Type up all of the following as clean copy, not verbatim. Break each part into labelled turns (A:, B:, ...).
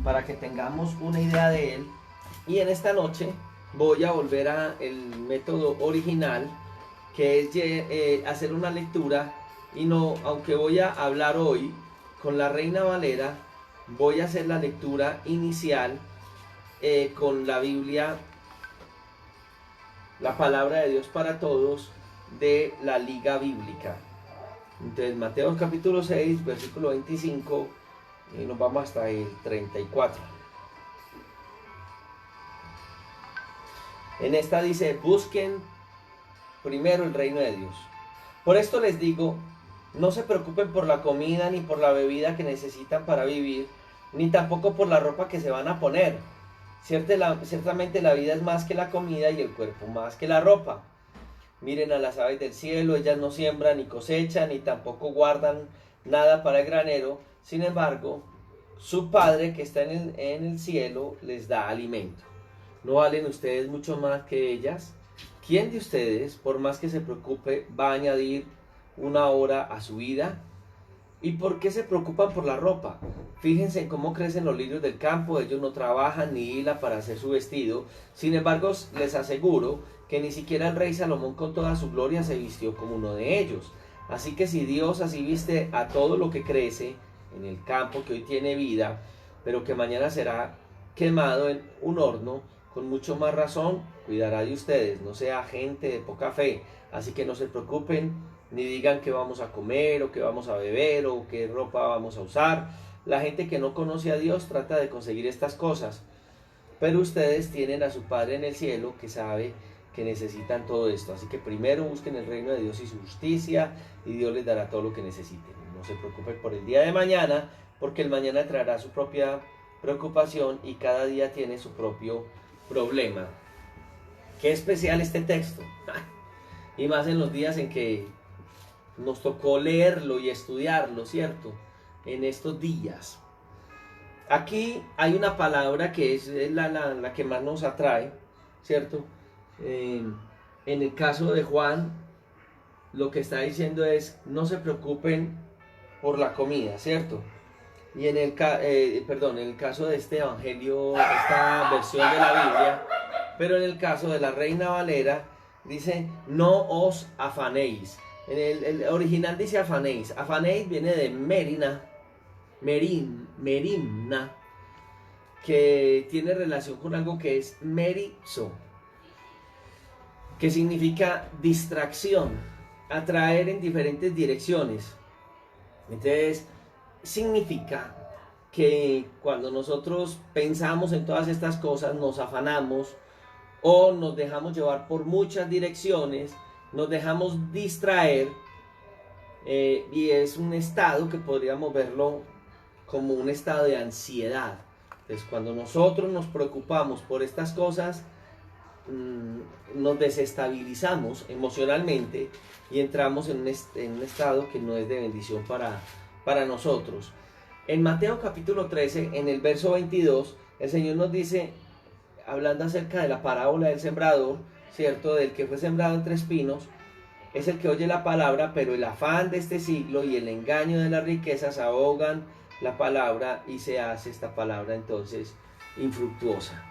A: para que tengamos una idea de él. Y en esta noche voy a volver a el método original, que es hacer una lectura, y no, aunque voy a hablar hoy con la Reina Valera, voy a hacer la lectura inicial con la Biblia, la palabra de Dios para todos, de la Liga Bíblica. Entonces, Mateo capítulo 6, versículo 25, y nos vamos hasta el 34. En esta dice: busquen primero el reino de Dios. Por esto les digo, no se preocupen por la comida ni por la bebida que necesitan para vivir, ni tampoco por la ropa que se van a poner. Ciertamente la vida es más que la comida y el cuerpo más que la ropa. Miren a las aves del cielo, ellas no siembran ni cosechan, ni tampoco guardan nada para el granero. Sin embargo, su Padre que está en el cielo les da alimento. ¿No valen ustedes mucho más que ellas? ¿Quién de ustedes, por más que se preocupe, va a añadir una hora a su vida? ¿Y por qué se preocupan por la ropa? Fíjense en cómo crecen los lirios del campo, ellos no trabajan ni hilan para hacer su vestido. Sin embargo, les aseguro que ni siquiera el rey Salomón con toda su gloria se vistió como uno de ellos. Así que si Dios así viste a todo lo que crece en el campo, que hoy tiene vida, pero que mañana será quemado en un horno, con mucho más razón cuidará de ustedes. No sea gente de poca fe. Así que no se preocupen, ni digan qué vamos a comer, o qué vamos a beber, o qué ropa vamos a usar. La gente que no conoce a Dios trata de conseguir estas cosas, pero ustedes tienen a su Padre en el cielo que sabe que necesitan todo esto. Así que primero busquen el reino de Dios y su justicia, y Dios les dará todo lo que necesiten. No se preocupen por el día de mañana, porque el mañana traerá su propia preocupación, y cada día tiene su propio problema. Qué especial este texto, y más en los días en que nos tocó leerlo y estudiarlo, ¿cierto? En estos días. Aquí hay una palabra que es la que más nos atrae, ¿cierto? En el caso de Juan, lo que está diciendo es: no se preocupen por la comida, ¿cierto? Y en el caso de este evangelio, esta versión de la Biblia, pero en el caso de la Reina Valera, dice: no os afanéis. En el original dice afanéis. Afanéis viene de merimna, que tiene relación con algo que es merizo, que significa distracción, atraer en diferentes direcciones. Entonces, significa que cuando nosotros pensamos en todas estas cosas, nos afanamos o nos dejamos llevar por muchas direcciones, nos dejamos distraer, y es un estado que podríamos verlo como un estado de ansiedad. Entonces, cuando nosotros nos preocupamos por estas cosas, nos desestabilizamos emocionalmente y entramos en un estado que no es de bendición para nosotros. En Mateo capítulo 13, en el verso 22, el Señor nos dice, hablando acerca de la parábola del sembrador, ¿cierto? Del que fue sembrado entre espinos, es el que oye la palabra, pero el afán de este siglo y el engaño de las riquezas ahogan la palabra, y se hace esta palabra entonces infructuosa.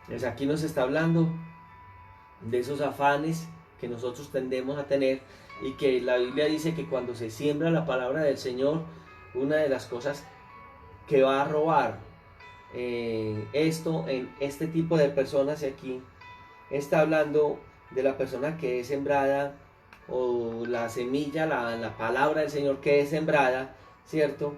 A: Entonces aquí nos está hablando de esos afanes que nosotros tendemos a tener, y que la Biblia dice que cuando se siembra la palabra del Señor, una de las cosas que va a robar esto en este tipo de personas, y aquí está hablando de la persona que es sembrada, o la semilla, la palabra del Señor que es sembrada, ¿cierto?,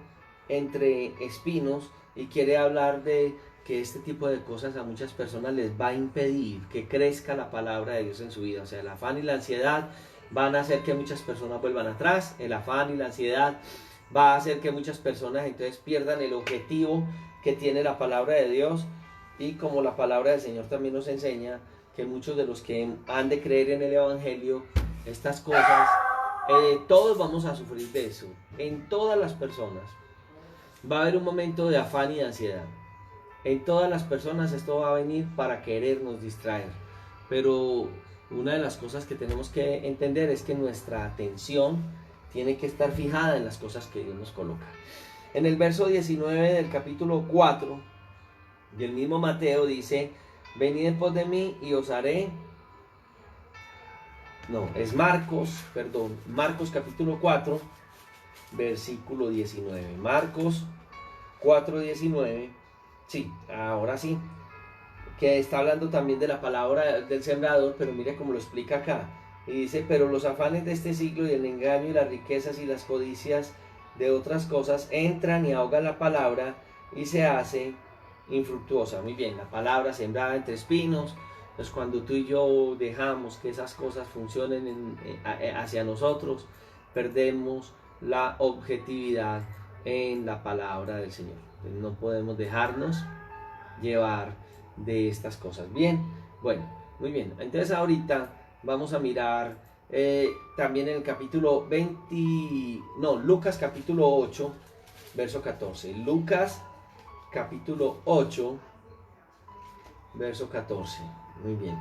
A: entre espinos, y quiere hablar de que este tipo de cosas a muchas personas les va a impedir que crezca la palabra de Dios en su vida. O sea, el afán y la ansiedad van a hacer que muchas personas vuelvan atrás. El afán y la ansiedad va a hacer que muchas personas entonces pierdan el objetivo que tiene la palabra de Dios. Y como la palabra del Señor también nos enseña que muchos de los que han de creer en el Evangelio, estas cosas, todos vamos a sufrir de eso. En todas las personas va a haber un momento de afán y de ansiedad. En todas las personas esto va a venir para querernos distraer. Pero una de las cosas que tenemos que entender es que nuestra atención tiene que estar fijada en las cosas que Dios nos coloca. En el verso 19 del capítulo 4 del mismo Mateo dice, venid en pos de mí y os haré... No, es Marcos capítulo 4, versículo 19. Marcos 4:19. Sí, ahora sí. Que está hablando también de la palabra del sembrador, pero mire cómo lo explica acá. Y dice, pero los afanes de este siglo y el engaño y las riquezas y las codicias de otras cosas entran y ahogan la palabra y se hace infructuosa. Muy bien, la palabra sembrada entre espinos. Entonces cuando tú y yo dejamos que esas cosas funcionen hacia nosotros, perdemos la objetividad en la palabra del Señor. Entonces, no podemos dejarnos llevar de estas cosas. Bien, bueno, muy bien. Entonces ahorita vamos a mirar también en el capítulo Lucas capítulo 8, verso 14. Lucas capítulo 8, verso 14. Muy bien.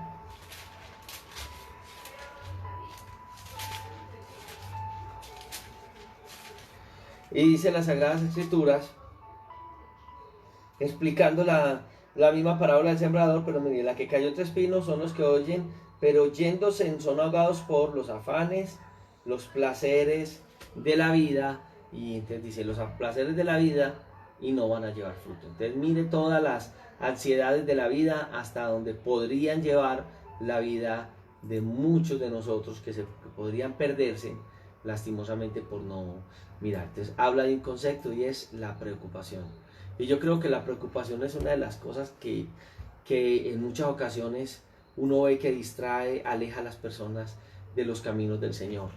A: Y dice las Sagradas Escrituras, explicando la misma parábola del sembrador, pero mire, la que cayó entre espinos son los que oyen, pero yéndose son ahogados por los afanes, los placeres de la vida, y entonces dice, los placeres de la vida, y no van a llevar fruto. Entonces mire todas las ansiedades de la vida hasta donde podrían llevar la vida de muchos de nosotros que podrían perderse lastimosamente por no mirar. Entonces habla de un concepto y es la preocupación. Y yo creo que la preocupación es una de las cosas que en muchas ocasiones uno ve que distrae, aleja a las personas de los caminos del Señor.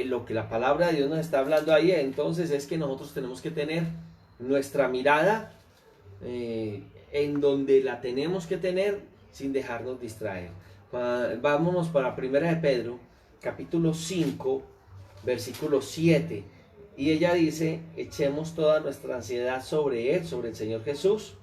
A: Lo que la palabra de Dios nos está hablando ahí entonces es que nosotros tenemos que tener nuestra mirada en donde la tenemos que tener sin dejarnos distraer. Vámonos para 1 de Pedro, capítulo 5, versículo 7. Y ella dice, echemos toda nuestra ansiedad sobre Él, sobre el Señor Jesús,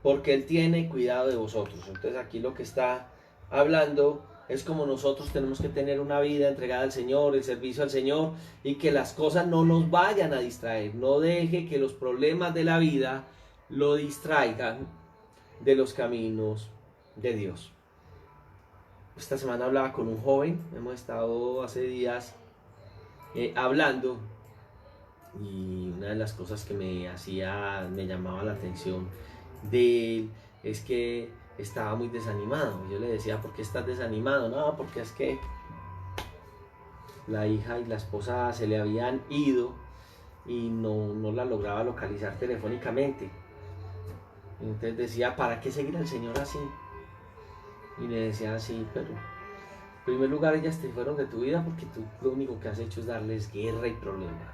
A: porque Él tiene cuidado de vosotros. Entonces aquí lo que está hablando es como nosotros tenemos que tener una vida entregada al Señor, el servicio al Señor, y que las cosas no nos vayan a distraer. No deje que los problemas de la vida lo distraigan de los caminos de Dios. Esta semana hablaba con un joven, hemos estado hace días hablando, y una de las cosas que me llamaba la atención de él es que estaba muy desanimado. Yo le decía, ¿por qué estás desanimado? No, porque es que la hija y la esposa se le habían ido y no la lograba localizar telefónicamente. Entonces decía, ¿para qué seguir al Señor así? Y le decía así, pero en primer lugar ellas te fueron de tu vida porque tú lo único que has hecho es darles guerra y problema.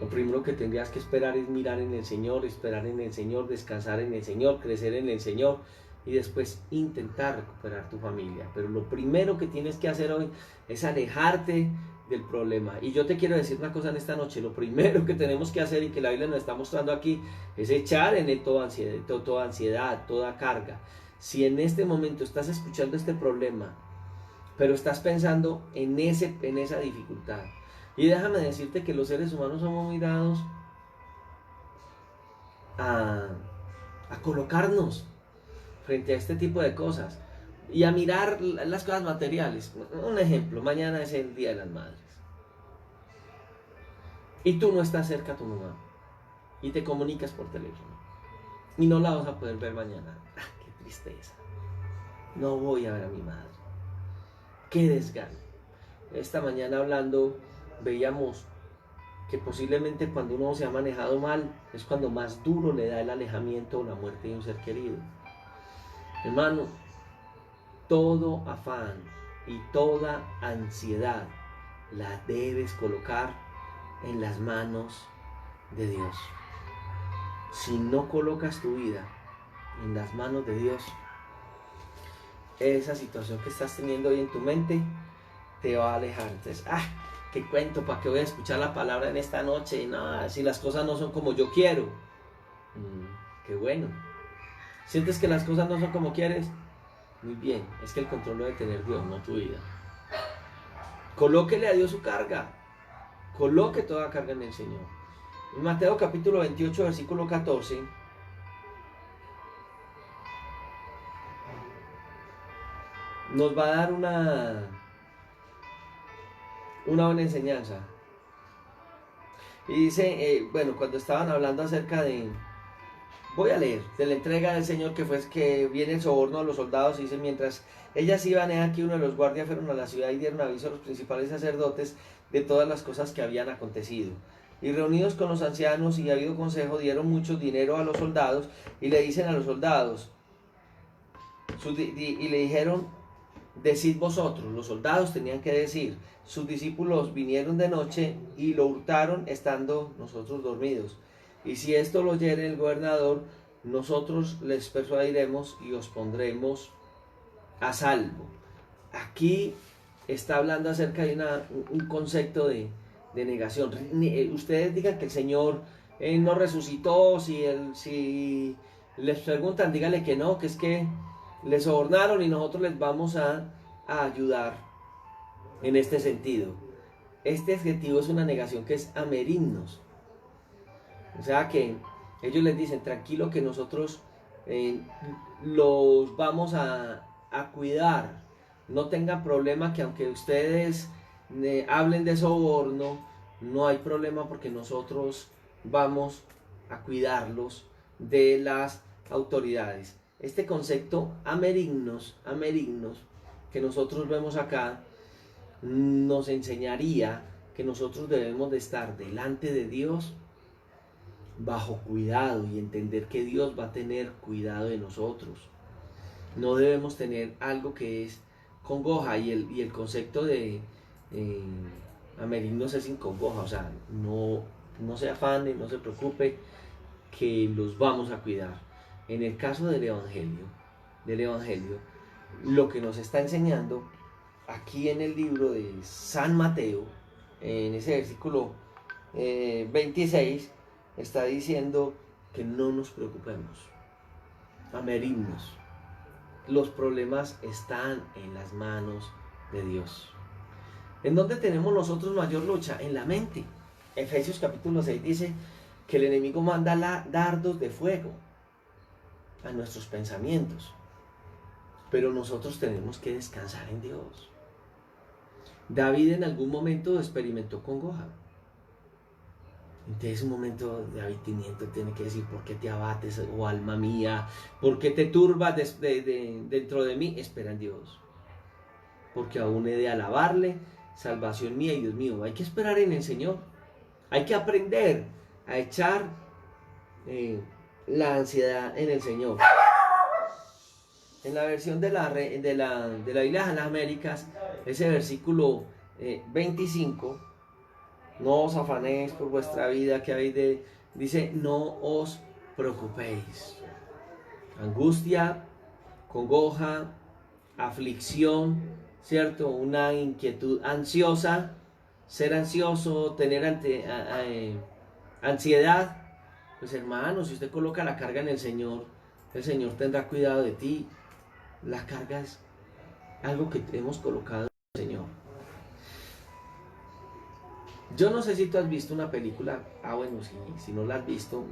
A: Lo primero que tendrías que esperar es mirar en el Señor, esperar en el Señor, descansar en el Señor, crecer en el Señor y después intentar recuperar tu familia. Pero lo primero que tienes que hacer hoy es alejarte del problema. Y yo te quiero decir una cosa en esta noche, lo primero que tenemos que hacer y que la Biblia nos está mostrando aquí es echar en él toda ansiedad, toda carga. Si en este momento estás escuchando este problema, pero estás pensando en esa dificultad, y déjame decirte que los seres humanos somos muy dados a colocarnos frente a este tipo de cosas y a mirar las cosas materiales. Un ejemplo, mañana es el Día de las Madres y tú no estás cerca a tu mamá y te comunicas por teléfono y no la vas a poder ver mañana. ¡Qué tristeza! No voy a ver a mi madre. ¡Qué desgano! Esta mañana hablando veíamos que posiblemente cuando uno se ha manejado mal es cuando más duro le da el alejamiento o la muerte de un ser querido. Hermano, todo afán y toda ansiedad la debes colocar en las manos de Dios. Si no colocas tu vida en las manos de Dios, esa situación que estás teniendo hoy en tu mente te va a alejar. Entonces, ¿qué cuento? ¿Para qué voy a escuchar la palabra en esta noche? No, si las cosas no son como yo quiero. Qué bueno. ¿Sientes que las cosas no son como quieres? Muy bien, es que el control lo debe tener Dios, no tu vida. Colóquele a Dios su carga. Coloque toda carga en el Señor. En Mateo capítulo 28, versículo 14, nos va a dar una buena enseñanza. Y dice, bueno, cuando estaban hablando acerca de, voy a leer, de la entrega del Señor, que fue que viene el soborno a los soldados, y dice, mientras ellas iban, aquí uno de los guardias fueron a la ciudad y dieron aviso a los principales sacerdotes de todas las cosas que habían acontecido. Y reunidos con los ancianos y habido consejo, dieron mucho dinero a los soldados, y le dicen a los soldados, y le dijeron, decid vosotros. Los soldados tenían que decir, sus discípulos vinieron de noche y lo hurtaron estando nosotros dormidos. Y si esto lo oyere el gobernador, nosotros les persuadiremos y os pondremos a salvo. Aquí está hablando acerca de un concepto de negación. Ustedes digan que el Señor no resucitó, si les preguntan, díganle que no, que es que les sobornaron y nosotros les vamos a ayudar en este sentido. Este adjetivo es una negación que es amerignos. O sea que ellos les dicen, tranquilo que nosotros los vamos a cuidar. No tengan problema que aunque ustedes hablen de soborno, no hay problema porque nosotros vamos a cuidarlos de las autoridades. Este concepto amerignos que nosotros vemos acá nos enseñaría que nosotros debemos de estar delante de Dios bajo cuidado y entender que Dios va a tener cuidado de nosotros. No debemos tener algo que es congoja, y el concepto de amerignos es sin congoja, o sea, no se afane, no se preocupe, que los vamos a cuidar. En el caso del evangelio, lo que nos está enseñando aquí en el libro de San Mateo, en ese versículo 26, está diciendo que no nos preocupemos, amerignos. Los problemas están en las manos de Dios. ¿En dónde tenemos nosotros mayor lucha? En la mente. Efesios capítulo 6 dice que el enemigo manda dardos de fuego a nuestros pensamientos, pero nosotros tenemos que descansar en Dios. David en algún momento experimentó congoja. Entonces un momento David tiene que decir, ¿por qué te abates, oh alma mía? ¿Por qué te turbas dentro de mí? Espera en Dios, porque aún he de alabarle, salvación mía y Dios mío. Hay que esperar en el Señor. Hay que aprender a echar la ansiedad en el Señor. En la versión de la Biblia de las Américas, ese versículo 25, no os afanéis por vuestra vida, que habéis dice, no os preocupéis. Angustia, congoja, aflicción, ¿cierto? Una inquietud ansiosa, ser ansioso, tener ansiedad. Pues hermano, si usted coloca la carga en el Señor tendrá cuidado de ti. La carga es algo que hemos colocado en el Señor. Yo no sé si tú has visto una película, bueno, si no la has visto,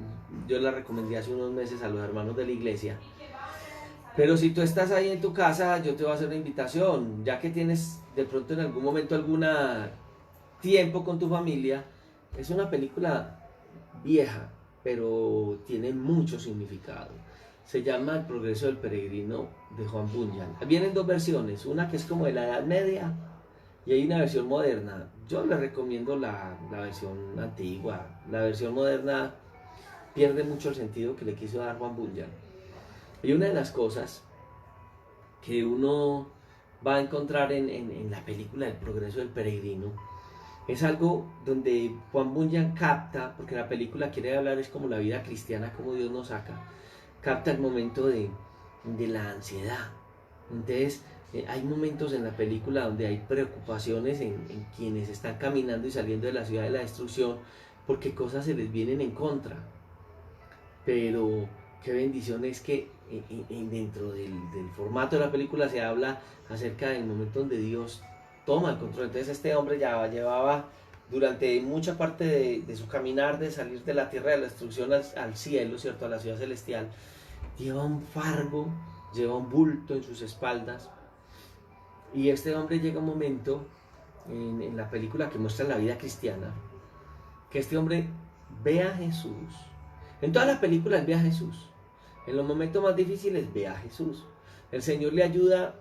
A: yo la recomendé hace unos meses a los hermanos de la iglesia. Pero si tú estás ahí en tu casa, yo te voy a hacer una invitación, ya que tienes de pronto en algún momento tiempo con tu familia. Es una película vieja, pero tiene mucho significado. Se llama El progreso del peregrino, de Juan Bunyan. Vienen dos versiones, una que es como de la Edad Media y hay una versión moderna. Yo les recomiendo la versión antigua. La versión moderna pierde mucho el sentido que le quiso dar Juan Bunyan. Y una de las cosas que uno va a encontrar en la película El progreso del peregrino es algo donde Juan Bunyan capta, porque la película quiere hablar es como la vida cristiana, como Dios nos saca, capta el momento de la ansiedad. Entonces hay momentos en la película donde hay preocupaciones en quienes están caminando y saliendo de la ciudad de la destrucción, porque cosas se les vienen en contra. Pero qué bendición es que dentro del formato de la película se habla acerca del momento donde Dios toma el control. Entonces este hombre ya llevaba durante mucha parte de su caminar, de salir de la tierra de la destrucción al cielo, ¿cierto? A la ciudad celestial, lleva un fardo, lleva un bulto en sus espaldas. Y este hombre llega un momento en la película que muestra la vida cristiana, que este hombre ve a Jesús. En toda la película él ve a Jesús. En los momentos más difíciles ve a Jesús. El Señor le ayuda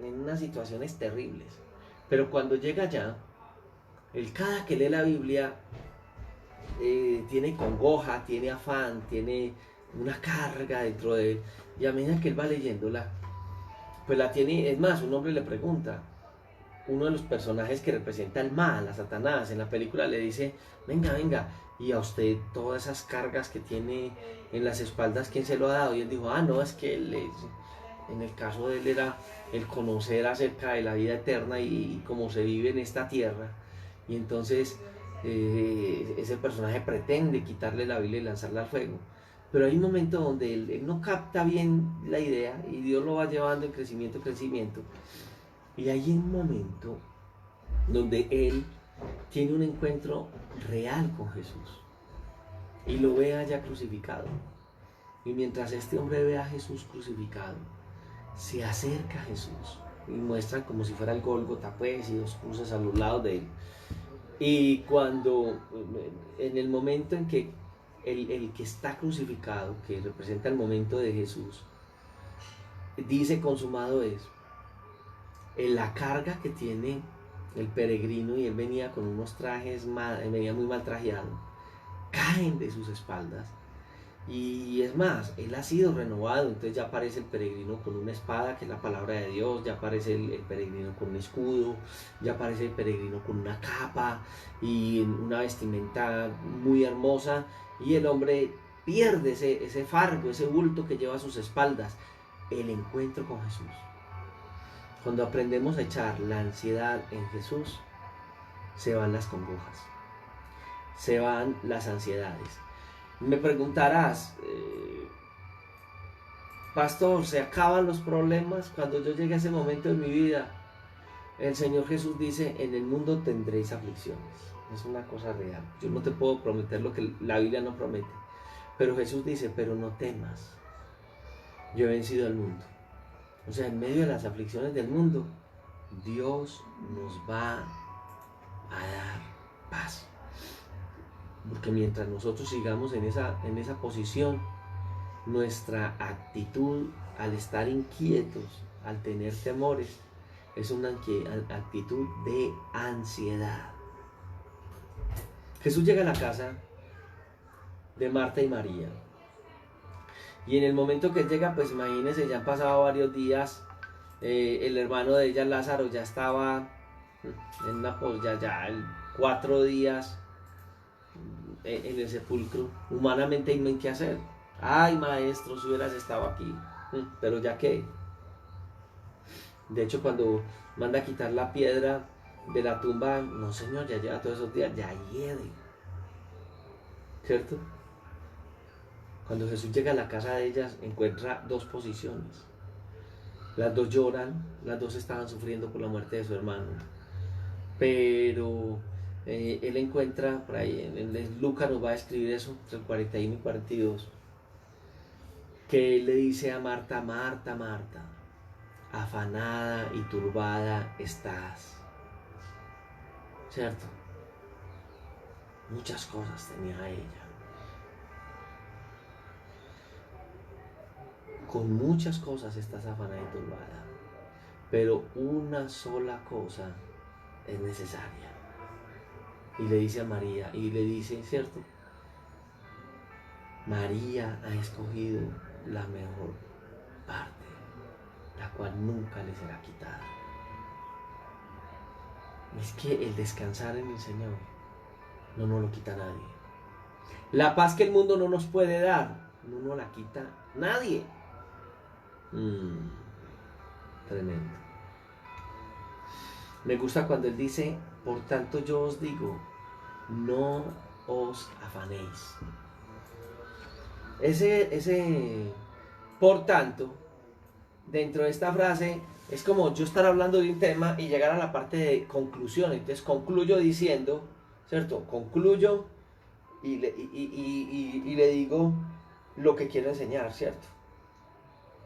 A: en unas situaciones terribles. Pero cuando llega allá, él cada que lee la Biblia tiene congoja, tiene afán, tiene una carga dentro de él. Y a medida que él va leyéndola, pues la tiene. Es más, un hombre le pregunta, uno de los personajes que representa el mal, a Satanás, en la película le dice, venga, venga, y a usted todas esas cargas que tiene en las espaldas, ¿quién se lo ha dado? Y él dijo, no, es que él en el caso de él era el conocer acerca de la vida eterna y cómo se vive en esta tierra. Y entonces ese personaje pretende quitarle la Biblia y lanzarla al fuego. Pero hay un momento donde él no capta bien la idea y Dios lo va llevando en crecimiento, crecimiento. Y hay un momento donde él tiene un encuentro real con Jesús y lo ve allá crucificado. Y mientras este hombre ve a Jesús crucificado, se acerca a Jesús y muestra como si fuera el Gólgota, pues, y dos cruces a los lados de él. Y cuando, en el momento en que el que está crucificado, que representa el momento de Jesús, dice consumado es, en la carga que tiene el peregrino, y él venía con unos trajes, venía muy mal trajeado, caen de sus espaldas. Y es más, él ha sido renovado, entonces ya aparece el peregrino con una espada, que es la palabra de Dios, ya aparece el peregrino con un escudo, ya aparece el peregrino con una capa y una vestimenta muy hermosa, y el hombre pierde ese fardo, ese bulto que lleva a sus espaldas, el encuentro con Jesús. Cuando aprendemos a echar la ansiedad en Jesús, se van las congojas, se van las ansiedades. Me preguntarás, pastor, ¿se acaban los problemas? Cuando yo llegue a ese momento de mi vida, el Señor Jesús dice, en el mundo tendréis aflicciones. Es una cosa real. Yo no te puedo prometer lo que la Biblia no promete. Pero Jesús dice, pero no temas, yo he vencido al mundo. O sea, en medio de las aflicciones del mundo, Dios nos va a dar paz. Porque mientras nosotros sigamos en esa posición, nuestra actitud al estar inquietos, al tener temores, es una actitud de ansiedad. Jesús llega a la casa de Marta y María. Y en el momento que llega, pues imagínense, ya han pasado varios días. El hermano de ella, Lázaro, ya estaba en una 4 días en el sepulcro. Humanamente no hay qué hacer. Ay, maestro, si hubieras estado aquí. Pero ya que. De hecho, cuando manda a quitar la piedra de la tumba, no señor, ya lleva todos esos días, ya hiede. ¿Cierto? Cuando Jesús llega a la casa de ellas, encuentra dos posiciones. Las dos lloran, las dos estaban sufriendo por la muerte de su hermano. Pero él encuentra, por ahí, en Lucas nos va a escribir eso, entre el 41 y 42, que él le dice a Marta, Marta, Marta, afanada y turbada estás. ¿Cierto? Muchas cosas tenía ella. Con muchas cosas estás afanada y turbada, pero una sola cosa es necesaria. Y le dice a María, y le dice, ¿cierto? María ha escogido la mejor parte, la cual nunca le será quitada. Es que el descansar en el Señor no nos lo quita nadie. La paz que el mundo no nos puede dar, no nos la quita nadie. Tremendo. Me gusta cuando él dice, por tanto yo os digo, no os afanéis. Ese por tanto, dentro de esta frase, es como yo estar hablando de un tema y llegar a la parte de conclusión. Entonces concluyo diciendo, ¿cierto? Concluyo y le digo lo que quiero enseñar, ¿cierto?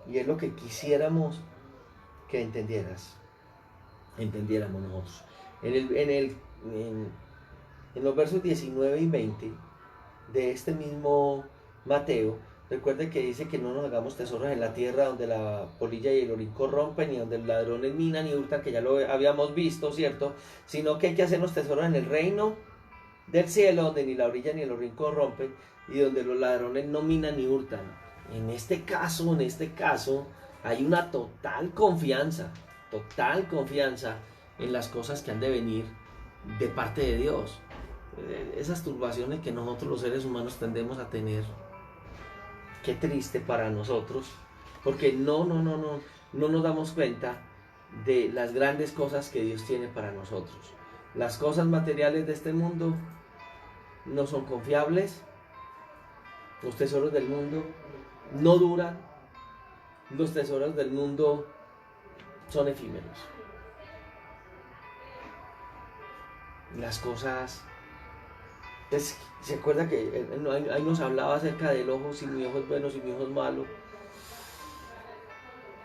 A: Y es lo que quisiéramos que entendiéramos nosotros. En los versos 19 y 20 de este mismo Mateo, recuerde que dice que no nos hagamos tesoros en la tierra donde la polilla y el orín corrompen y donde los ladrones minan y hurtan, que ya lo habíamos visto, ¿cierto? Sino que hay que hacernos tesoros en el reino del cielo, donde ni la orilla ni el orín corrompen y donde los ladrones no minan ni hurtan. En este caso, hay una total confianza en las cosas que han de venir de parte de Dios. Esas turbaciones que nosotros los seres humanos tendemos a tener, qué triste para nosotros, porque no nos damos cuenta de las grandes cosas que Dios tiene para nosotros. Las cosas materiales de este mundo no son confiables, los tesoros del mundo no duran, los tesoros del mundo son efímeros. Las cosas... ¿Se acuerda que ahí nos hablaba acerca del ojo, si mi ojo es bueno, si mi ojo es malo?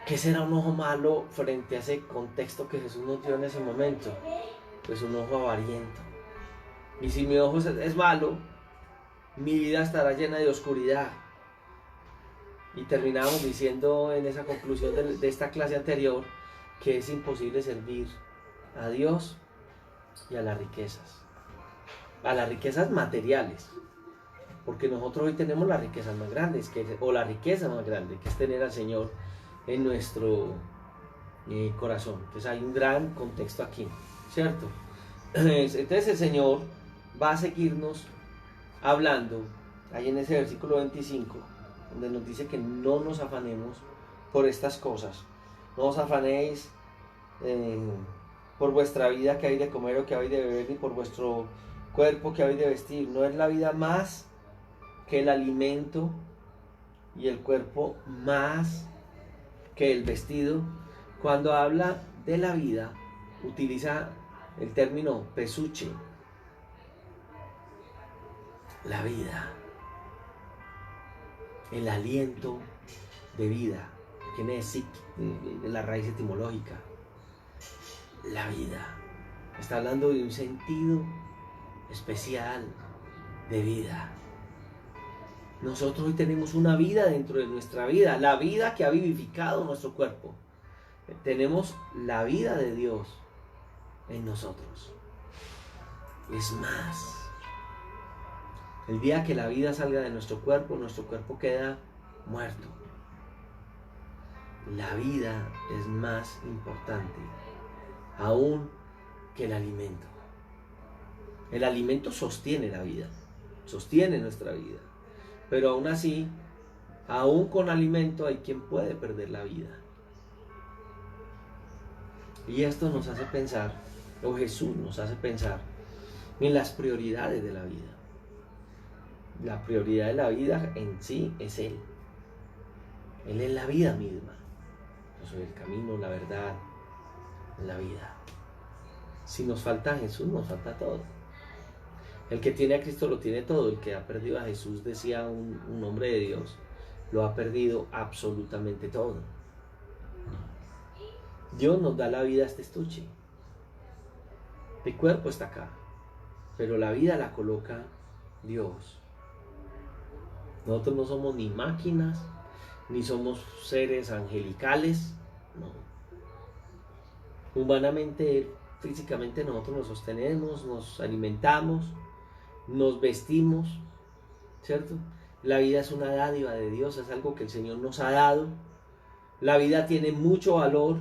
A: ¿Qué será un ojo malo frente a ese contexto que Jesús nos dio en ese momento? Pues un ojo avariento. Y si mi ojo es malo, mi vida estará llena de oscuridad. Y terminamos diciendo en esa conclusión de esta clase anterior que es imposible servir a Dios y a las riquezas. A las riquezas materiales, porque nosotros hoy tenemos las riquezas más grandes, o la riqueza más grande, que es tener al Señor en nuestro corazón. Entonces hay un gran contexto aquí, ¿cierto? Entonces el Señor va a seguirnos hablando ahí en ese versículo 25, donde nos dice que no nos afanemos por estas cosas. No os afanéis por vuestra vida, que hay de comer o que hay de beber, ni por vuestro cuerpo que habéis de vestir. ¿No es la vida más que el alimento y el cuerpo más que el vestido? Cuando habla de la vida, utiliza el término pesuche. La vida, el aliento de vida, que viene de la raíz etimológica. La vida. Está hablando de un sentido especial de vida. Nosotros hoy tenemos una vida dentro de nuestra vida, la vida que ha vivificado nuestro cuerpo. Tenemos la vida de Dios en nosotros. Es más, el día que la vida salga de nuestro cuerpo queda muerto. La vida es más importante aún que el alimento. El alimento sostiene la vida, sostiene nuestra vida, pero aún así, aún con alimento hay quien puede perder la vida. Y esto nos hace pensar, o Jesús nos hace pensar, en las prioridades de la vida. La prioridad de la vida en sí es Él. Él es la vida misma. Yo soy el camino, la verdad, la vida. Si nos falta Jesús, nos falta todo. El que tiene a Cristo lo tiene todo. El que ha perdido a Jesús, decía un hombre de Dios, lo ha perdido absolutamente todo. Dios nos da la vida a este estuche. El cuerpo está acá, pero la vida la coloca Dios. Nosotros no somos ni máquinas, ni somos seres angelicales, no. Humanamente, físicamente nosotros nos sostenemos, nos alimentamos, nos vestimos, ¿cierto? La vida es una dádiva de Dios, es algo que el Señor nos ha dado. La vida tiene mucho valor,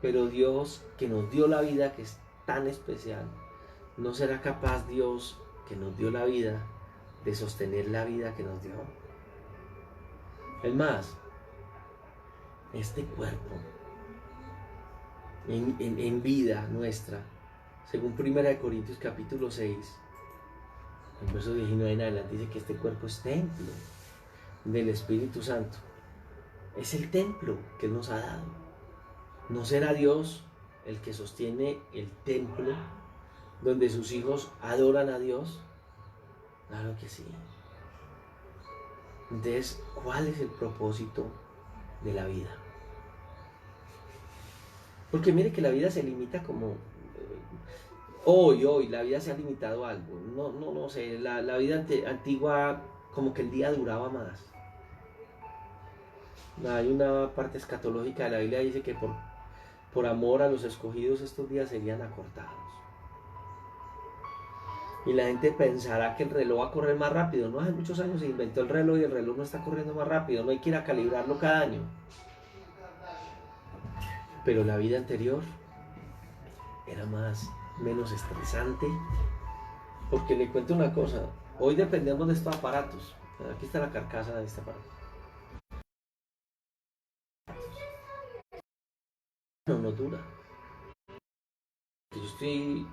A: pero Dios que nos dio la vida, que es tan especial, ¿no será capaz Dios que nos dio la vida de sostener la vida que nos dio? Es más, este cuerpo en vida nuestra, según 1 Corintios capítulo 6, en verso 19 en adelante, dice que este cuerpo es templo del Espíritu Santo. Es el templo que Él nos ha dado. ¿No será Dios el que sostiene el templo donde sus hijos adoran a Dios? Claro que sí. Entonces, ¿cuál es el propósito de la vida? Porque mire que la vida se limita como... Hoy, la vida se ha limitado a algo. No sé, la vida antigua como que el día duraba más. Hay una parte escatológica de la Biblia que dice que por amor a los escogidos estos días serían acortados. Y la gente pensará que el reloj va a correr más rápido. No, hace muchos años se inventó el reloj y el reloj no está corriendo más rápido. No hay que ir a calibrarlo cada año. Pero la vida anterior era menos estresante. Porque le cuento una cosa. Hoy dependemos de estos aparatos. Aquí está la carcasa de este aparato. No dura. Yo estoy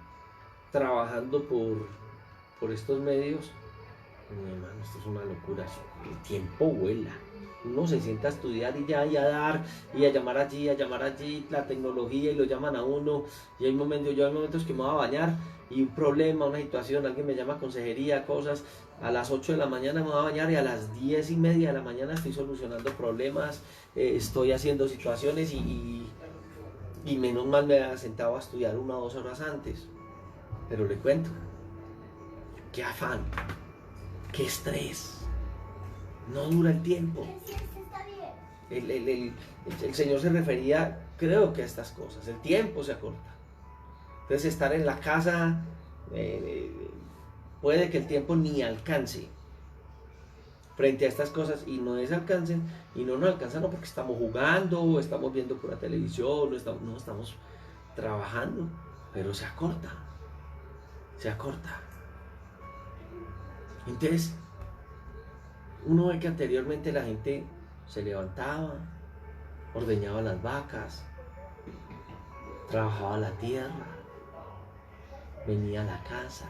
A: trabajando por estos medios. Mi hermano, esto es una locura. El tiempo vuela. Uno se sienta a estudiar y ya, y a dar, y a llamar allí, la tecnología, y lo llaman a uno. Y hay momentos que me voy a bañar y un problema, una situación, alguien me llama a consejería, cosas. A las 8 de la mañana me voy a bañar y a las 10:30 de la mañana estoy solucionando problemas, estoy haciendo situaciones y menos mal me había sentado a estudiar 1 o 2 horas antes. Pero le cuento, qué afán, qué estrés, no dura el tiempo. El Señor se refería, creo que a estas cosas, el tiempo se acorta. Entonces estar en la casa, puede que el tiempo ni alcance frente a estas cosas y no desalcancen, y no nos alcanzan no porque estamos jugando, o estamos viendo por la televisión, no estamos trabajando, pero se acorta. Entonces, uno ve que anteriormente la gente se levantaba, ordeñaba las vacas, trabajaba la tierra, venía a la casa,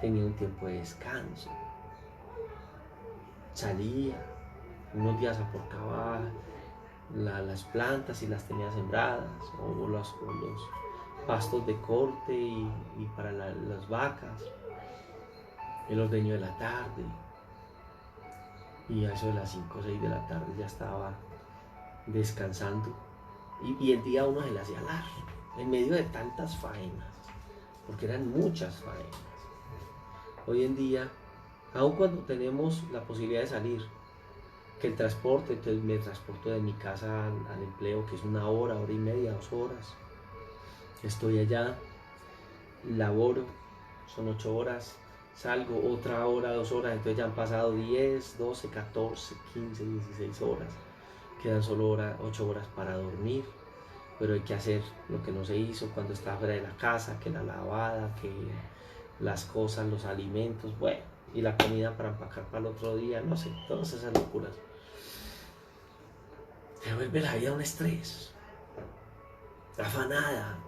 A: tenía un tiempo de descanso, salía, unos días aportaba las plantas y las tenía sembradas, o los pastos de corte y para las vacas, el ordeño de la tarde, y a eso de las 5 o 6 de la tarde ya estaba descansando, y el día uno se le hacía largo, en medio de tantas faenas, porque eran muchas faenas. Hoy en día, aun cuando tenemos la posibilidad de salir, que el transporte, entonces me transporto de mi casa al empleo, que es 1 hora, 1 hora y media, 2 horas, estoy allá, laboro, son 8 horas, salgo otra hora, 2 horas, entonces ya han pasado 10, 12, 14, 15, 16 horas, quedan solo 8 horas para dormir, pero hay que hacer lo que no se hizo cuando estaba fuera de la casa, que la lavada, que las cosas, los alimentos, bueno, y la comida para empacar para el otro día, no sé, todas esas locuras. Se vuelve la vida un estrés, afanada,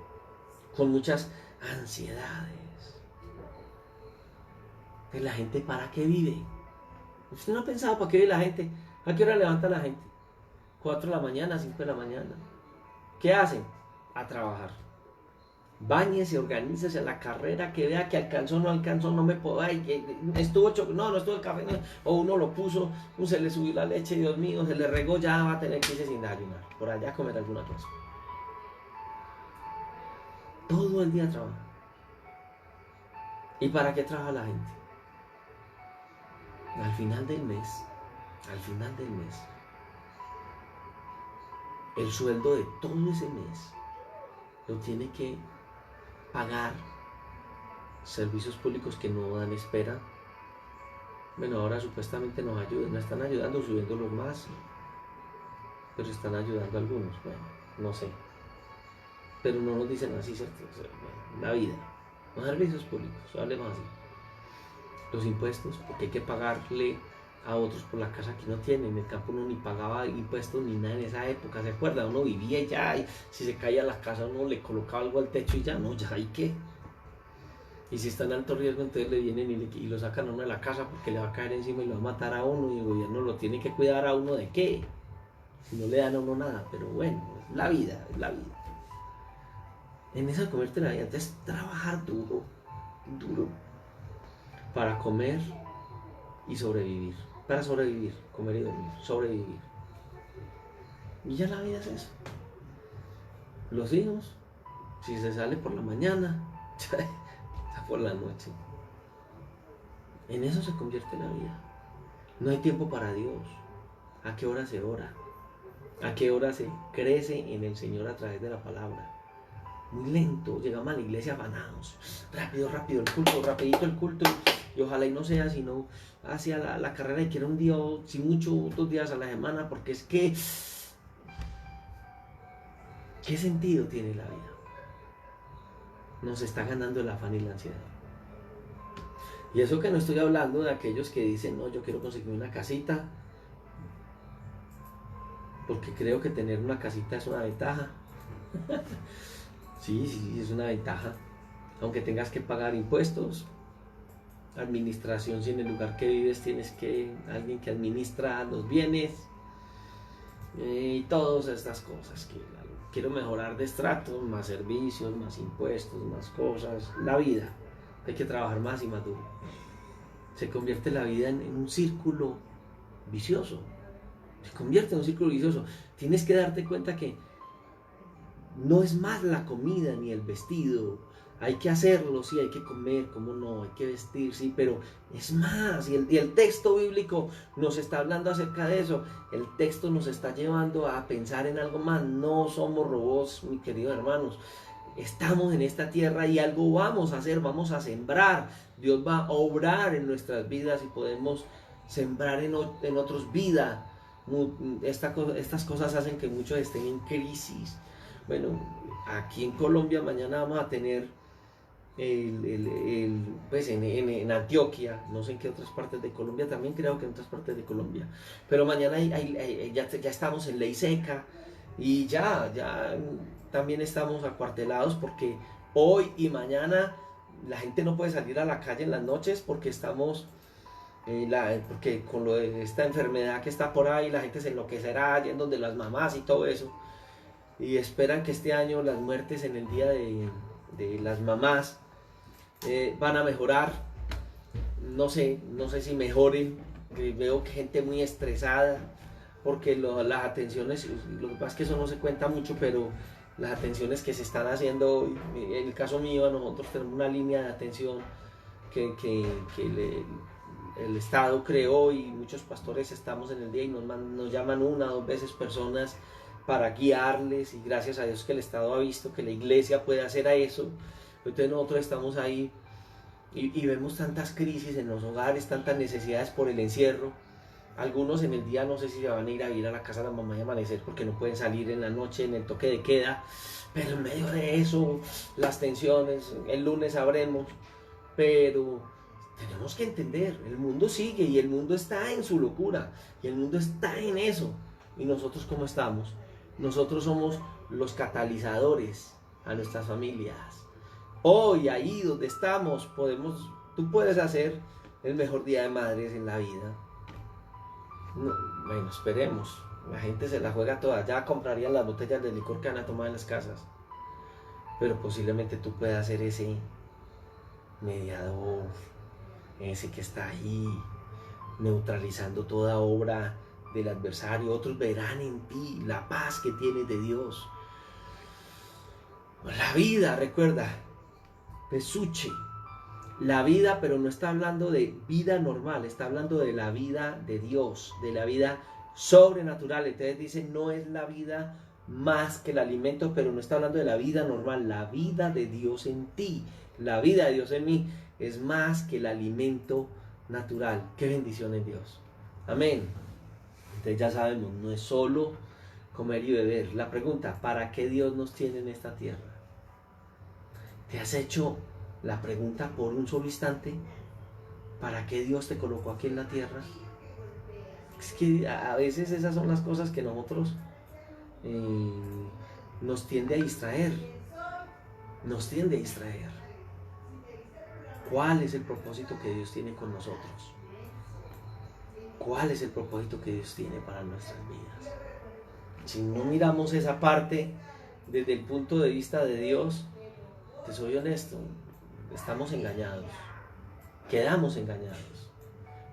A: con muchas ansiedades. ¿La gente para qué vive? ¿Usted no ha pensado para qué vive la gente? ¿A qué hora levanta la gente? 4 de la mañana, 5 de la mañana. ¿Qué hacen? A trabajar. Báñese, organícese a la carrera, que vea que alcanzó, no alcanzó, no me puedo, estuvo no estuvo el café, no, o uno lo puso, se le subió la leche, Dios mío, se le regó, ya va a tener que irse sin desayunar, por allá a comer alguna cosa. Todo el día trabaja. ¿Y para qué trabaja la gente? Al final del mes, el sueldo de todo ese mes lo tiene que pagar servicios públicos que no dan espera. Bueno, ahora supuestamente nos están ayudando subiéndolos más, pero están ayudando a algunos, bueno, no sé. Pero no nos dicen así, ¿cierto? O sea, bueno, la vida, los servicios públicos, hablemos así. Los impuestos, porque hay que pagarle a otros por la casa que no tienen. En el campo uno ni pagaba impuestos ni nada en esa época, ¿se acuerda? Uno vivía y ya, y si se caía la casa uno le colocaba algo al techo y ya, no, ya hay que. Y si está en alto riesgo, entonces le vienen y lo sacan a uno de la casa porque le va a caer encima y lo va a matar a uno, y el gobierno lo tiene que cuidar a uno de qué, si no le dan a uno nada. Pero bueno, es la vida, es la vida. En eso de comerte la vida, entonces trabajar duro, duro, para comer y sobrevivir. Para sobrevivir, comer y dormir, sobrevivir. Y ya la vida es eso. Los hijos, si se sale por la mañana, ya está por la noche. En eso se convierte la vida. No hay tiempo para Dios. ¿A qué hora se ora? ¿A qué hora se crece en el Señor a través de la palabra? Muy lento, llegamos a la iglesia afanados. Rápido, rápido el culto, rapidito el culto. Y ojalá y no sea sino hacia la carrera y quiera un día, o si mucho, 2 días a la semana, porque es que... ¿Qué sentido tiene la vida? Nos está ganando el afán y la ansiedad. Y eso que no estoy hablando de aquellos que dicen, no, yo quiero conseguir una casita, porque creo que tener una casita es una ventaja. Sí, es una ventaja. Aunque tengas que pagar impuestos, administración, si en el lugar que vives tienes alguien que administra los bienes, y todas estas cosas que quiero mejorar de estratos, más servicios, más impuestos, más cosas. La vida, hay que trabajar más y más duro. Se convierte la vida en un círculo vicioso. Se convierte en un círculo vicioso. Tienes que darte cuenta que no es más la comida ni el vestido. Hay que hacerlo, sí, hay que comer, cómo no, hay que vestir, sí, pero es más. Y el texto bíblico nos está hablando acerca de eso. El texto nos está llevando a pensar en algo más. No somos robots, mis queridos hermanos. Estamos en esta tierra y algo vamos a hacer, vamos a sembrar. Dios va a obrar en nuestras vidas y podemos sembrar en otros vidas. Estas cosas hacen que muchos estén en crisis. Bueno, aquí en Colombia mañana vamos a tener pues en Antioquia, no sé en qué otras partes de Colombia, también creo que en otras partes de Colombia, pero mañana ya estamos en ley seca y ya también estamos acuartelados porque hoy y mañana la gente no puede salir a la calle en las noches porque estamos porque con lo de esta enfermedad que está por ahí la gente se enloquecerá yendo de las mamás y todo eso, y esperan que este año las muertes en el día de las mamás van a mejorar. No sé si mejoren. Veo que gente muy estresada porque las atenciones, lo que pasa es que eso no se cuenta mucho, pero las atenciones que se están haciendo, en el caso mío, nosotros tenemos una línea de atención que el Estado creó y muchos pastores estamos en el día y nos llaman 1 o 2 veces personas para guiarles, y gracias a Dios que el Estado ha visto que la iglesia puede hacer a eso. Entonces nosotros estamos ahí y vemos tantas crisis en los hogares, tantas necesidades por el encierro. Algunos en el día no sé si se van a ir a la casa de la mamá y amanecer porque no pueden salir en la noche en el toque de queda, pero en medio de eso las tensiones, el lunes sabremos, pero tenemos que entender, el mundo sigue y el mundo está en su locura y el mundo está en eso. ¿Y nosotros cómo estamos? Nosotros somos los catalizadores a nuestras familias. Hoy, ahí donde estamos, tú puedes hacer el mejor día de madres en la vida. No, bueno, esperemos. La gente se la juega toda. Ya comprarían las botellas de licor que van a tomar en las casas. Pero posiblemente tú puedas ser ese mediador, ese que está ahí neutralizando toda obra del adversario. Otros verán en ti la paz que tienes de Dios. La vida, recuerda, Pesuche, la vida, pero no está hablando de vida normal, está hablando de la vida de Dios, de la vida sobrenatural. Entonces dice, no es la vida más que el alimento, pero no está hablando de la vida normal, la vida de Dios en ti, la vida de Dios en mí es más que el alimento natural. Qué bendición en Dios. Amén. Entonces ya sabemos, no es solo comer y beber. La pregunta, ¿para qué Dios nos tiene en esta tierra? ¿Te has hecho la pregunta por un solo instante? ¿Para qué Dios te colocó aquí en la tierra? Es que a veces esas son las cosas que nosotros nos tiende a distraer. Nos tiende a distraer. ¿Cuál es el propósito que Dios tiene con nosotros? ¿Cuál es el propósito que Dios tiene para nuestras vidas? Si no miramos esa parte desde el punto de vista de Dios, te soy honesto, estamos engañados, quedamos engañados.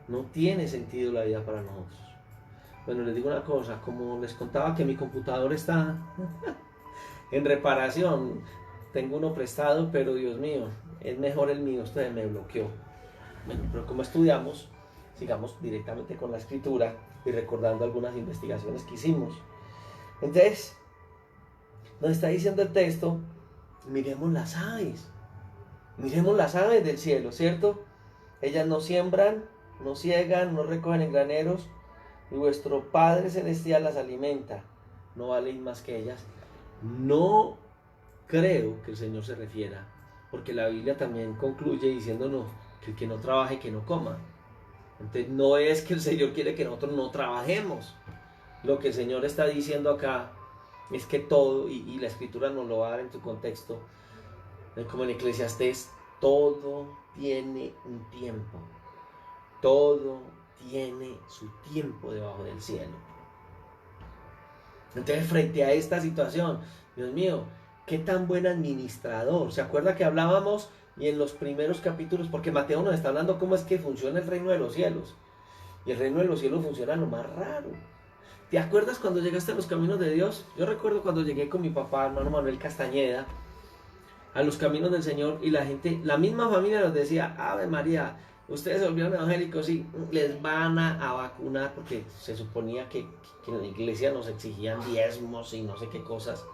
A: No tiene sentido la vida para nosotros. Bueno, les digo una cosa, como les contaba que mi computador está en reparación, tengo uno prestado, pero Dios mío, es mejor el mío, usted me bloqueó. Bueno, pero como estudiamos, sigamos directamente con la escritura y recordando algunas investigaciones que hicimos. Entonces, nos está diciendo el texto, miremos las aves del cielo, ¿cierto? Ellas no siembran, no ciegan, no recogen en graneros, y vuestro Padre Celestial las alimenta. ¿No valéis más que ellas? No creo que el Señor se refiera, porque la Biblia también concluye diciéndonos que el que no trabaje, que no coma. Entonces no es que el Señor quiere que nosotros no trabajemos. Lo que el Señor está diciendo acá es que todo, y la Escritura nos lo va a dar en su contexto, como en Eclesiastés, todo tiene un tiempo. Todo tiene su tiempo debajo del cielo. Entonces, frente a esta situación, Dios mío, qué tan buen administrador. ¿Se acuerda que hablábamos y en los primeros capítulos, porque Mateo nos está hablando cómo es que funciona el reino de los cielos? Y el reino de los cielos funciona lo más raro. ¿Te acuerdas cuando llegaste a los caminos de Dios? Yo recuerdo cuando llegué con mi papá, hermano Manuel Castañeda, a los caminos del Señor, y la gente, la misma familia nos decía, Ave María, ustedes se volvieron evangélicos y les van a vacunar, porque se suponía que en la iglesia nos exigían diezmos y no sé qué cosas.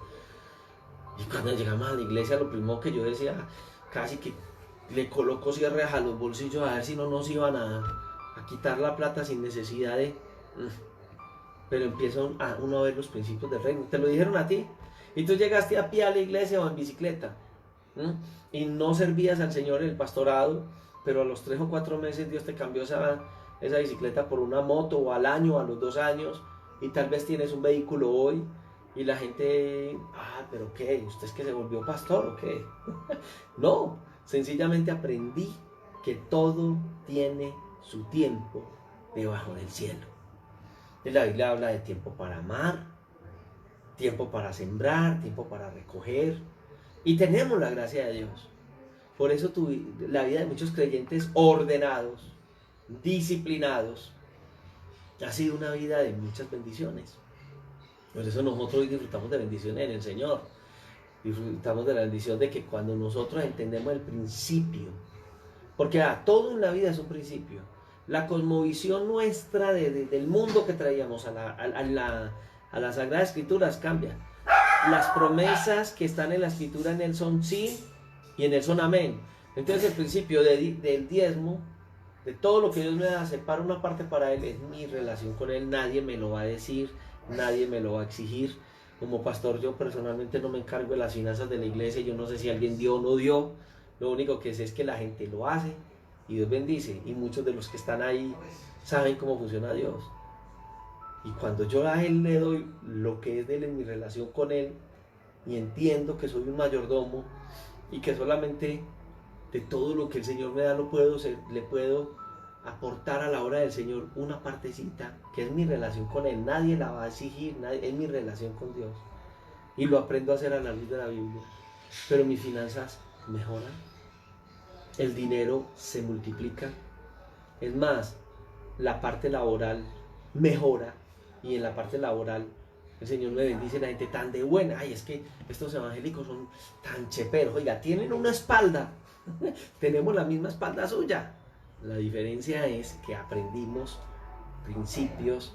A: Y cuando llegamos a la iglesia, lo primero que yo decía, casi que le coloco cierres a los bolsillos a ver si no nos iban a quitar la plata sin necesidad de... Pero empieza uno a ver los principios del reino. Te lo dijeron a ti. Y tú llegaste a pie a la iglesia o en bicicleta. Y no servías al Señor en el pastorado, pero a los 3 o 4 meses Dios te cambió esa bicicleta por una moto, o al año, o a los 2 años, y tal vez tienes un vehículo hoy, y la gente, pero ¿qué? ¿Usted es que se volvió pastor o qué? No, sencillamente aprendí que todo tiene su tiempo debajo del cielo. Y la Biblia habla de tiempo para amar, tiempo para sembrar, tiempo para recoger, y tenemos la gracia de Dios. Por eso la vida de muchos creyentes ordenados, disciplinados, ha sido una vida de muchas bendiciones. Por eso nosotros hoy disfrutamos de bendiciones en el Señor. Disfrutamos de la bendición de que cuando nosotros entendemos el principio, porque todo en la vida es un principio. La cosmovisión nuestra del mundo que traíamos a las Sagradas Escrituras cambia. Las promesas que están en la Escritura en él son sí y en él son amén. Entonces el principio del diezmo, de todo lo que Dios me da, separa una parte para él, es mi relación con él. Nadie me lo va a decir, nadie me lo va a exigir. Como pastor yo personalmente no me encargo de las finanzas de la iglesia, yo no sé si alguien dio o no dio. Lo único que sé es que la gente lo hace y Dios bendice, y muchos de los que están ahí saben cómo funciona Dios. Y cuando yo a Él le doy lo que es de Él en mi relación con Él, y entiendo que soy un mayordomo y que solamente de todo lo que el Señor me da le puedo aportar a la obra del Señor una partecita, que es mi relación con Él. Nadie la va a exigir, es mi relación con Dios. Y lo aprendo a hacer a la luz de la Biblia. Pero mis finanzas mejoran, el dinero se multiplica. Es más, la parte laboral mejora, y en la parte laboral el Señor me bendice, la gente tan de buena. Es que estos evangélicos son tan cheperos. Oiga, tienen una espalda, tenemos la misma espalda suya. La diferencia es que aprendimos principios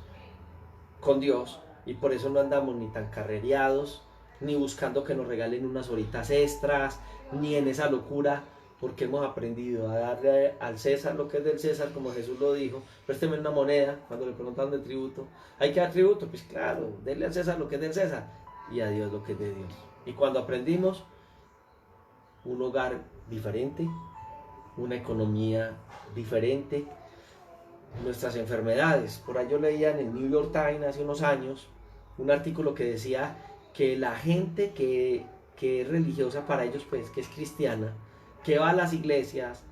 A: con Dios, y por eso no andamos ni tan carrereados, ni buscando que nos regalen unas horitas extras, ni en esa locura, porque hemos aprendido a darle al César lo que es del César, como Jesús lo dijo. Présteme una moneda, cuando le preguntaron del tributo. ¿Hay que dar tributo? Pues claro, denle al César lo que es del César, y a Dios lo que es de Dios. Y cuando aprendimos, un hogar diferente, una economía diferente, nuestras enfermedades. Por ahí yo leía en el New York Times hace unos años un artículo que decía que la gente que es religiosa para ellos, pues que es cristiana, que va a las iglesias,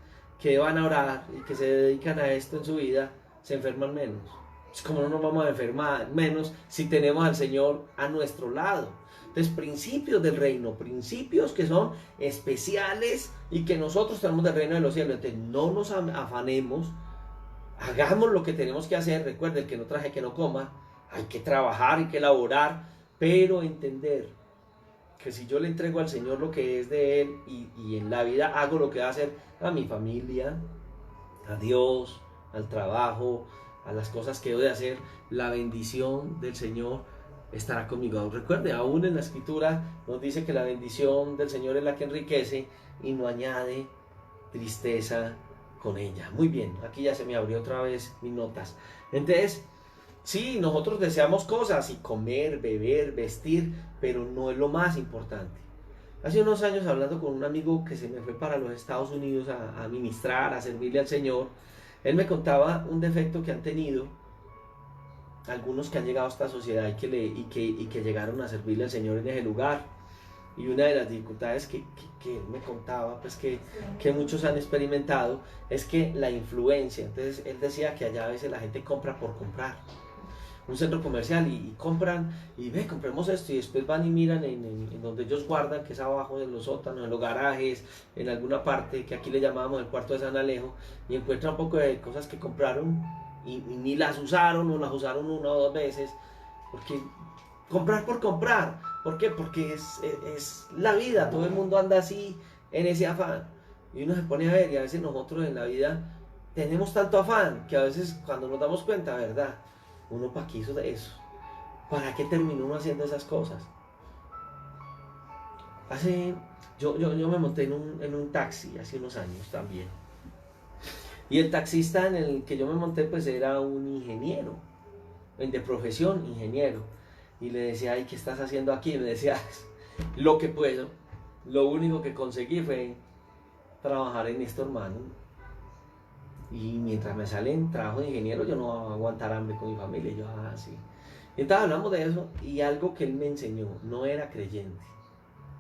A: que van a orar y que se dedican a esto en su vida, se enferman menos. Es como no nos vamos a enfermar, menos si tenemos al Señor a nuestro lado. Entonces, principios del reino, principios que son especiales y que nosotros tenemos del reino de los cielos. Entonces, no nos afanemos, hagamos lo que tenemos que hacer. Recuerden, que no traje que no coma, hay que trabajar, hay que elaborar, pero entender que si yo le entrego al Señor lo que es de Él y en la vida hago lo que va a hacer a mi familia, a Dios, al trabajo, a las cosas que he de hacer, la bendición del Señor estará conmigo. Recuerde, aún en la Escritura nos dice que la bendición del Señor es la que enriquece y no añade tristeza con ella. Muy bien, aquí ya se me abrió otra vez mis notas. Entonces, sí, nosotros deseamos cosas y comer, beber, vestir, pero no es lo más importante. Hace unos años, hablando con un amigo que se me fue para los Estados Unidos a ministrar, a servirle al Señor, él me contaba un defecto que han tenido algunos que han llegado a esta sociedad y que llegaron a servirle al Señor en ese lugar. Y una de las dificultades que él me contaba, pues que muchos han experimentado, es que la influencia. Entonces él decía que allá a veces la gente compra por comprar. Un centro comercial y compran, y ve, compremos esto, y después van y miran en donde ellos guardan, que es abajo en los sótanos, en los garajes, en alguna parte, que aquí le llamábamos el cuarto de San Alejo, y encuentran un poco de cosas que compraron y ni las usaron, o las usaron una o dos veces, porque comprar por comprar. ¿Por qué? Porque es la vida, todo el mundo anda así, en ese afán, y uno se pone a ver, y a veces nosotros en la vida tenemos tanto afán, que a veces cuando nos damos cuenta, ¿verdad? Uno para qué hizo de eso, para qué terminó uno haciendo esas cosas. Yo me monté en un taxi hace unos años también, y el taxista en el que yo me monté pues era un ingeniero, de profesión ingeniero, y le decía, ay, ¿qué estás haciendo aquí? Y me decía, lo que puedo, lo único que conseguí fue trabajar en esto, hermano, y mientras me salen trabajo de ingeniero yo no voy a aguantar hambre con mi familia. Y yo, sí. Y entonces hablamos de eso, y algo que él me enseñó, no era creyente,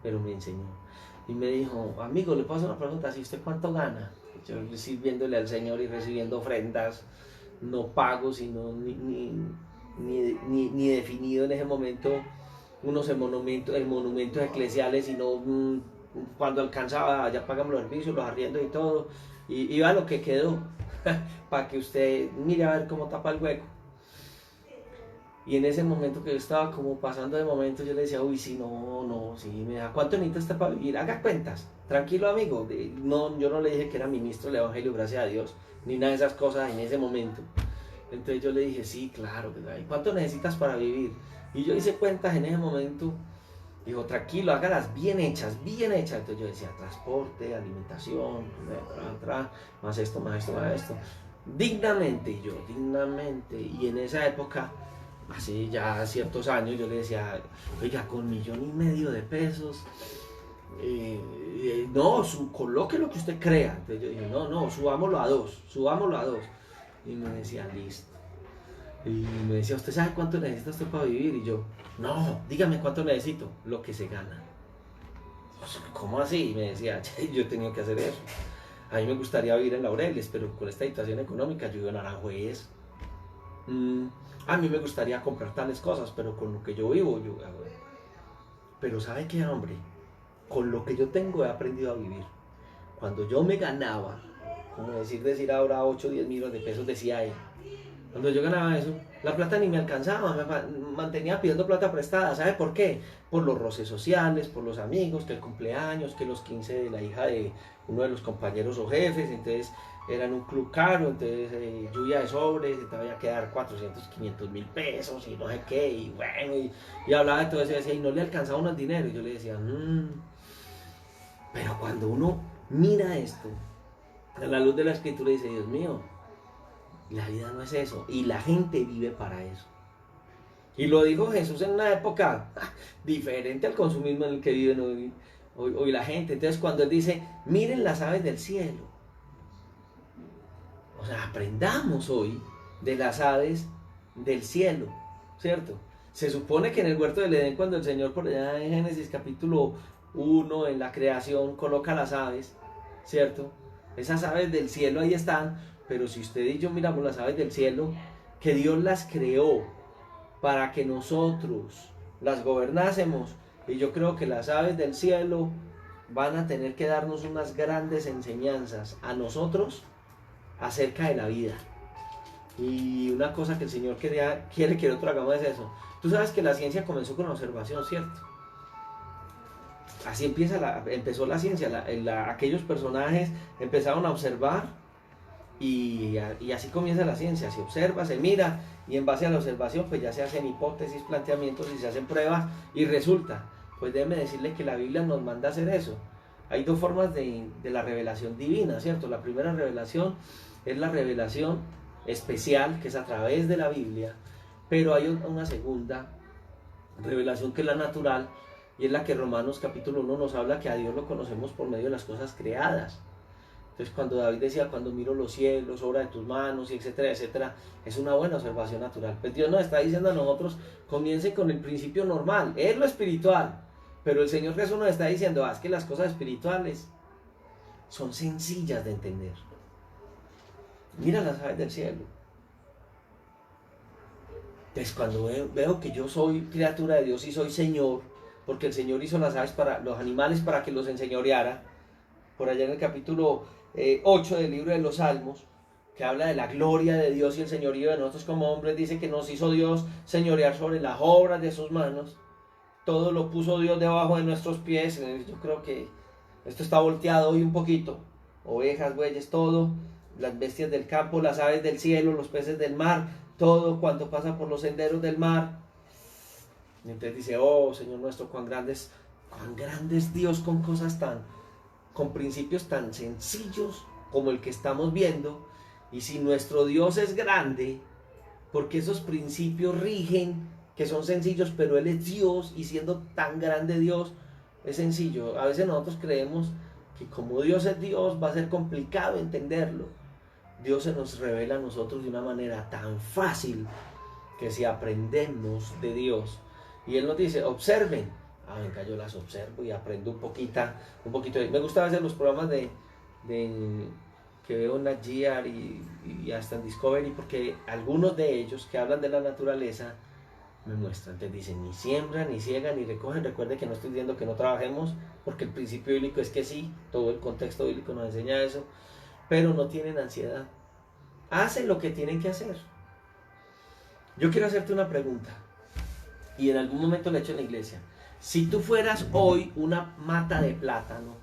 A: pero me enseñó, y me dijo, amigo, le puedo hacer una pregunta, ¿si usted cuánto gana? Yo sirviéndole al Señor y recibiendo ofrendas, no pago, sino ni definido en ese momento unos monumentos eclesiales, sino cuando alcanzaba, ya pagamos los servicios, los arriendos y todo, y iba lo que quedó, para que usted mire a ver cómo tapa el hueco. Y en ese momento que yo estaba como pasando de momento, yo le decía, uy, sí, sí, me da, ¿cuánto necesita usted para vivir? Haga cuentas, tranquilo, amigo. No, yo no le dije que era ministro del Evangelio, gracias a Dios, ni nada de esas cosas en ese momento. Entonces yo le dije, sí, claro, ¿cuánto necesitas para vivir? Y yo hice cuentas en ese momento. Dijo, tranquilo, hágalas bien hechas, bien hechas. Entonces yo decía, transporte, alimentación, más esto, más esto, más esto. Dignamente, y yo, dignamente. Y en esa época, hace ya ciertos años, yo le decía, oiga, con 1,5 millones de pesos, no, coloque lo que usted crea. Entonces yo dije, no, subámoslo a 2. Y me decía, listo. Y me decía, ¿usted sabe cuánto necesita usted para vivir? Y yo, no, dígame cuánto necesito. Lo que se gana. ¿Cómo así? Y me decía, yo tenía que hacer eso. A mí me gustaría vivir en Laureles, pero con esta situación económica yo vivo en Aranjuez. A mí me gustaría comprar tales cosas, pero con lo que yo vivo, pero ¿sabe qué, hombre? Con lo que yo tengo he aprendido a vivir. Cuando yo me ganaba, como decir ahora 8 o 10 millones de pesos, decía él, cuando yo ganaba eso, la plata ni me alcanzaba, me mantenía pidiendo plata prestada. ¿Sabe por qué? Por los roces sociales, por los amigos, que el cumpleaños, que los 15 de la hija de uno de los compañeros o jefes, entonces eran un club caro, entonces lluvia de sobres, te voy a quedar 400, 500 mil pesos y no sé qué, y bueno, y hablaba de todo eso y decía, y no le alcanzaba uno el dinero, y yo le decía, pero cuando uno mira esto, a la luz de la escritura, dice, Dios mío, la vida no es eso, y la gente vive para eso. Y lo dijo Jesús en una época diferente al consumismo en el que viven hoy la gente. Entonces cuando él dice, miren las aves del cielo, o sea, aprendamos hoy de las aves del cielo, ¿cierto? Se supone que en el huerto del Edén, cuando el Señor por allá en Génesis capítulo 1, en la creación, coloca las aves, ¿cierto? Esas aves del cielo ahí están. Pero si usted y yo miramos las aves del cielo, que Dios las creó para que nosotros las gobernásemos. Y yo creo que las aves del cielo van a tener que darnos unas grandes enseñanzas a nosotros acerca de la vida. Y una cosa que el Señor quiere que nosotros hagamos es eso. Tú sabes que la ciencia comenzó con la observación, ¿cierto? Así empezó la ciencia. Aquellos personajes empezaron a observar y así comienza la ciencia. Se observa, se mira y en base a la observación pues ya se hacen hipótesis, planteamientos y se hacen pruebas y resulta. Pues déjeme decirle que la Biblia nos manda a hacer eso. Hay dos formas de la revelación divina, ¿cierto? La primera revelación es la revelación especial, que es a través de la Biblia, pero hay una segunda revelación que es la natural, y es la que Romanos capítulo 1 nos habla, que a Dios lo conocemos por medio de las cosas creadas. Entonces cuando David decía, cuando miro los cielos, obra de tus manos, y etcétera, etcétera, es una buena observación natural. Pues Dios nos está diciendo a nosotros, comience con el principio normal, es lo espiritual, pero el Señor Jesús nos está diciendo, es que las cosas espirituales son sencillas de entender. Mira las aves del cielo. Entonces cuando veo que yo soy criatura de Dios y soy Señor, porque el Señor hizo las aves para los animales para que los enseñoreara, por allá en el capítulo 8 del libro de los Salmos, que habla de la gloria de Dios y el señorío de nosotros como hombres, dice que nos hizo Dios señorear sobre las obras de sus manos, todo lo puso Dios debajo de nuestros pies. Yo creo que esto está volteado hoy un poquito, ovejas, bueyes, todo, las bestias del campo, las aves del cielo, los peces del mar, todo cuanto pasa por los senderos del mar. Y entonces dice, oh Señor nuestro, cuán grande es Dios, con principios tan sencillos como el que estamos viendo. Y si nuestro Dios es grande, porque esos principios rigen, que son sencillos, pero Él es Dios, y siendo tan grande Dios, es sencillo. A veces nosotros creemos que como Dios es Dios, va a ser complicado entenderlo. Dios se nos revela a nosotros de una manera tan fácil, que si aprendemos de Dios, y Él nos dice, observen, venga, yo las observo y aprendo un poquito. Me gusta a veces los programas que veo en Nat Geo y hasta en Discovery, porque algunos de ellos que hablan de la naturaleza me muestran. Entonces dicen, ni siembran, ni ciegan, ni recogen. Recuerde que no estoy diciendo que no trabajemos, porque el principio bíblico es que sí, todo el contexto bíblico nos enseña eso, pero no tienen ansiedad. Hacen lo que tienen que hacer. Yo quiero hacerte una pregunta, y en algún momento la he hecho en la iglesia. Si tú fueras hoy una mata de plátano,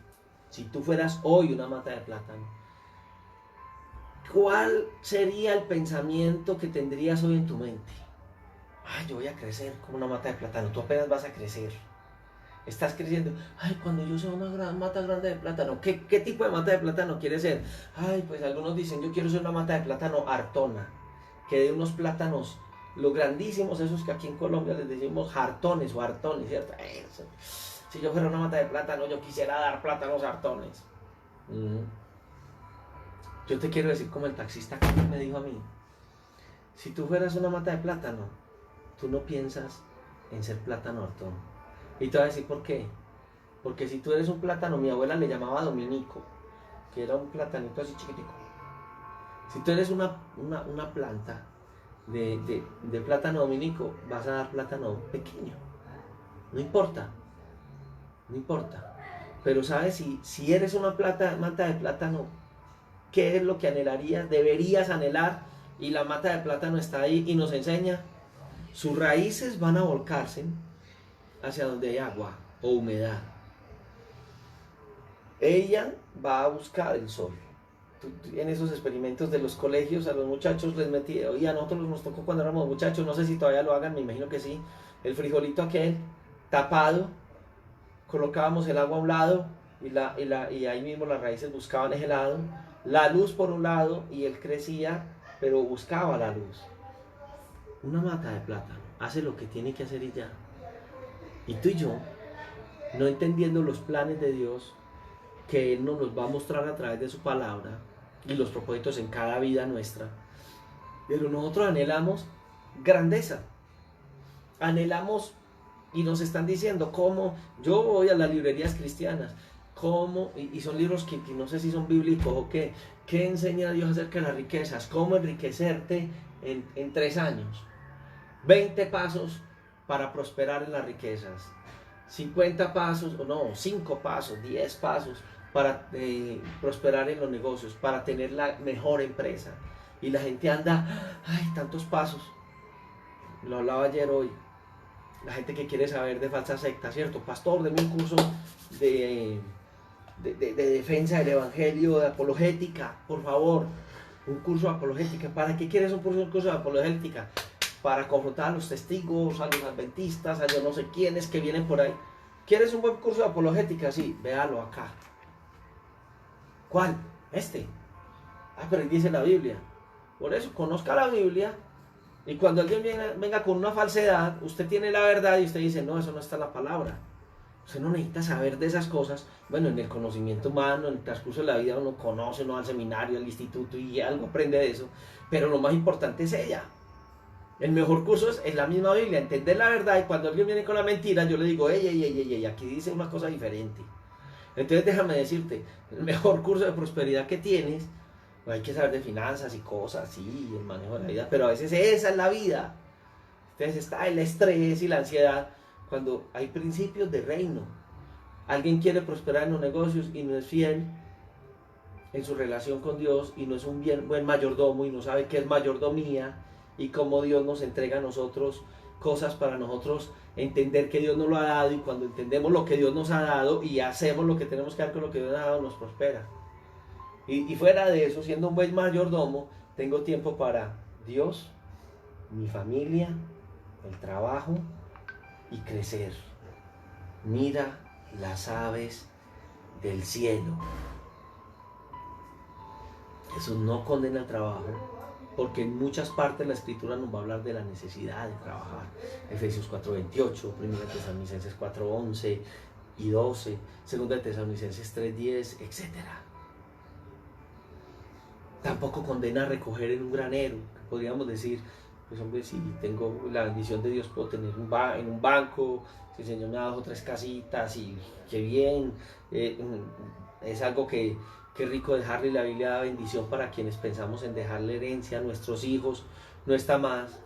A: ¿cuál sería el pensamiento que tendrías hoy en tu mente? Yo voy a crecer como una mata de plátano. Tú apenas vas a crecer. Estás creciendo. Cuando yo sea una mata grande de plátano. ¿Qué tipo de mata de plátano quieres ser? Pues algunos dicen, yo quiero ser una mata de plátano hartona, que dé unos plátanos, los grandísimos, esos que aquí en Colombia les decimos hartones o hartones, ¿cierto? Si yo fuera una mata de plátano, yo quisiera dar plátanos hartones. Yo te quiero decir como el taxista que me dijo a mí, si tú fueras una mata de plátano, tú no piensas en ser plátano hartón. Y te voy a decir por qué. Porque si tú eres un plátano, mi abuela le llamaba Dominico, que era un platanito así chiquitico. Si tú eres una planta de plátano dominico, vas a dar plátano pequeño. No importa. Pero sabes, si eres una mata de plátano, ¿qué es lo que anhelarías? Deberías anhelar, y la mata de plátano está ahí y nos enseña. Sus raíces van a volcarse hacia donde hay agua o humedad. Ella va a buscar el sol. En esos experimentos de los colegios, a los muchachos les metí, y a nosotros nos tocó cuando éramos muchachos, no sé si todavía lo hagan, me imagino que sí, el frijolito aquel tapado, colocábamos el agua a un lado y ahí mismo las raíces buscaban ese lado, la luz por un lado, y él crecía, pero buscaba la luz. Una mata de plátano hace lo que tiene que hacer y ya. Y tú y yo, no entendiendo los planes de Dios, que Él nos los va a mostrar a través de su palabra y los propósitos en cada vida nuestra, pero nosotros anhelamos grandeza, anhelamos, y nos están diciendo cómo. Yo voy a las librerías cristianas, cómo, y son libros que no sé si son bíblicos o qué, ¿qué enseña Dios acerca de las riquezas? ¿Cómo enriquecerte en 3 años? 20 pasos para prosperar en las riquezas. 50 pasos, o no, 5 pasos, 10 pasos para prosperar en los negocios, para tener la mejor empresa. Y la gente anda, ay, tantos pasos. Lo hablaba ayer hoy. La gente que quiere saber de falsa secta, ¿cierto? Pastor, deme un curso de defensa del evangelio, de apologética, por favor. Un curso de apologética. ¿Para qué quieres un curso de apologética? Para confrontar a los testigos, a los adventistas, a yo no sé quiénes que vienen por ahí. ¿Quieres un buen curso de apologética? Sí, véalo acá. ¿Cuál? Este. Ah, pero ahí dice la Biblia. Por eso, conozca la Biblia. Y cuando alguien venga con una falsedad, usted tiene la verdad y usted dice, no, eso no está en la palabra. Usted no necesita saber de esas cosas. Bueno, en el conocimiento humano, en el transcurso de la vida, uno conoce, uno va al seminario, al instituto y algo aprende de eso. Pero lo más importante es ella. El mejor curso es la misma Biblia, entender la verdad. Y cuando alguien viene con la mentira, yo le digo, ey, aquí dice una cosa diferente. Entonces déjame decirte, el mejor curso de prosperidad que tienes, hay que saber de finanzas y cosas, sí, el manejo de la vida, pero a veces esa es la vida. Entonces está el estrés y la ansiedad cuando hay principios de reino. Alguien quiere prosperar en los negocios y no es fiel en su relación con Dios y no es un buen mayordomo y no sabe qué es mayordomía y cómo Dios nos entrega a nosotros cosas para nosotros entender que Dios nos lo ha dado, y cuando entendemos lo que Dios nos ha dado y hacemos lo que tenemos que hacer con lo que Dios nos ha dado, nos prospera. Y fuera de eso, siendo un buen mayordomo, tengo tiempo para Dios, mi familia, el trabajo y crecer. Mira las aves del cielo. Eso no condena el trabajo, porque en muchas partes la Escritura nos va a hablar de la necesidad de trabajar. Efesios 4:28, 1 Tesalonicenses 4:11 y 12, 2 Tesalonicenses 3:10, etc. Tampoco condena recoger en un granero. Podríamos decir, pues hombre, si tengo la bendición de Dios, puedo tener en un banco, si el Señor me ha dado 3 casitas, y qué bien. Es algo que rico dejarle. La Biblia da bendición para quienes pensamos en dejarle herencia a nuestros hijos, no está más.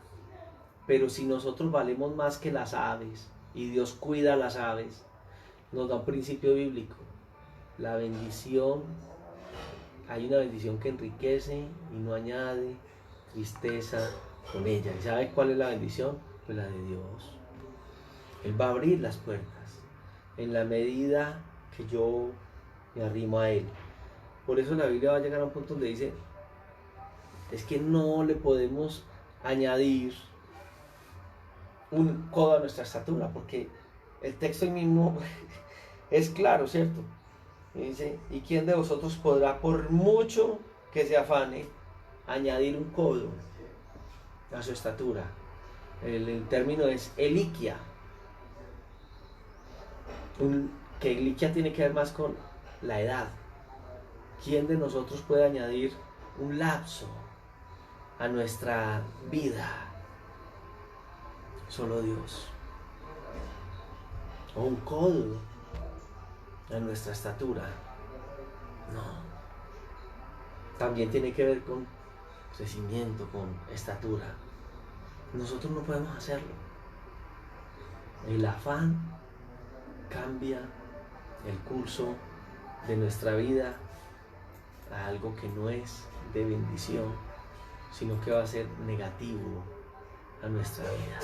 A: Pero si nosotros valemos más que las aves, y Dios cuida a las aves, nos da un principio bíblico. La bendición, hay una bendición que enriquece y no añade tristeza con ella. ¿Y sabe cuál es la bendición? Pues la de Dios. Él va a abrir las puertas en la medida que yo me arrimo a Él. Por eso la Biblia va a llegar a un punto donde dice, es que no le podemos añadir un codo a nuestra estatura, porque el texto mismo es claro, ¿cierto? Y dice, ¿y quién de vosotros podrá, por mucho que se afane, añadir un codo a su estatura? El término es eliquia. Que eliquia tiene que ver más con la edad. ¿Quién de nosotros puede añadir un lapso a nuestra vida? Solo Dios. O un codo a nuestra estatura. No. También tiene que ver con crecimiento, con estatura. Nosotros no podemos hacerlo. El afán cambia el curso de nuestra vida a algo que no es de bendición, sino que va a ser negativo a nuestra vida.